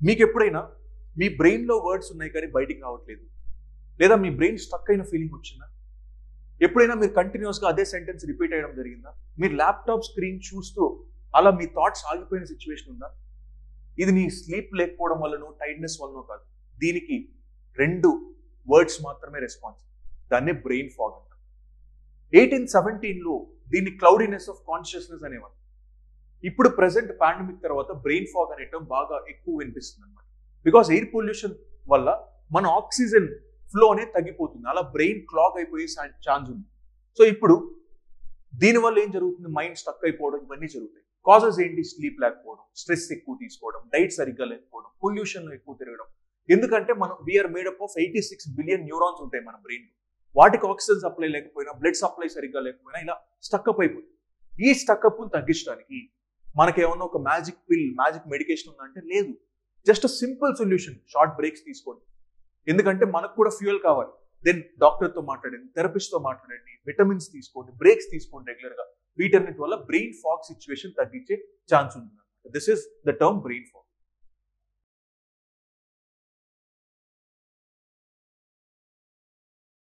మీకు ఎప్పుడైనా మీ బ్రెయిన్లో వర్డ్స్ ఉన్నాయి కానీ బయటికి రావట్లేదు, లేదా మీ బ్రెయిన్ స్టక్ అయిన ఫీలింగ్ వచ్చిందా? ఎప్పుడైనా మీరు కంటిన్యూస్గా అదే సెంటెన్స్ రిపీట్ అయ్యడం జరిగిందా? మీరు ల్యాప్టాప్ స్క్రీన్ చూస్తూ అలా మీ థాట్స్ ఆగిపోయిన సిచ్యువేషన్ ఉందా? ఇది నీ స్లీప్ లేకపోవడం వల్లనో టైర్డ్నెస్ వల్లనో కాదు. దీనికి 2 వర్డ్స్ మాత్రమే రెస్పాన్స్. దాన్నే బ్రెయిన్ ఫాగ్ అంటారు. 1817లో దీన్ని క్లౌడీనెస్ ఆఫ్ కాన్షియస్నెస్ అనేవారు. ఇప్పుడు ప్రెసెంట్ పాండమిక్ తర్వాత బ్రెయిన్ ఫాగ్ అనేటం బాగా ఎక్కువ వినిపిస్తుంది అనమాట. బికాస్ ఎయిర్ పొల్యూషన్ వల్ల మన ఆక్సిజన్ ఫ్లో అనేది తగ్గిపోతుంది. అలా బ్రెయిన్ క్లాగ్ అయిపోయే ఛాన్స్ ఉంది. సో ఇప్పుడు దీనివల్ల ఏం జరుగుతుంది? మైండ్ స్టక్ అయిపోవడం, ఇవన్నీ జరుగుతాయి. కాజెస్ ఏంటి? స్లీప్ లేకపోవడం, స్ట్రెస్ ఎక్కువ తీసుకోవడం, డైట్ సరిగ్గా లేకపోవడం, పొల్యూషన్లో ఎక్కువ తిరగడం. ఎందుకంటే మనం we are made up of 86 billion neurons ఉంటాయి మన బ్రెయిన్లో. వాటికి ఆక్సిజన్ సప్లై లేకపోయినా, బ్లడ్ సప్లై సరిగ్గా లేకపోయినా ఇలా స్టక్అప్ అయిపోతుంది. ఈ స్టక్అప్ను తగ్గించడానికి మనకేమన్నా ఒక మ్యాజిక్ పిల్, మ్యాజిక్ మెడికేషన్ ఉందంటే లేదు. Just simple solution, short breaks తీసుకోండి. ఎందుకంటే మనకు కూడా ఫ్యూయల్ కావాలి. దెన్ డాక్టర్తో మాట్లాడండి, థెరపిస్ట్తో మాట్లాడండి, విటమిన్స్ తీసుకోండి, బ్రేక్స్ తీసుకోండి రెగ్యులర్గా. వీటన్నిటి వల్ల బ్రెయిన్ ఫాగ్ సిచ్యువేషన్ తగ్గించే ఛాన్స్ ఉంటుంది. This is the term brain fog.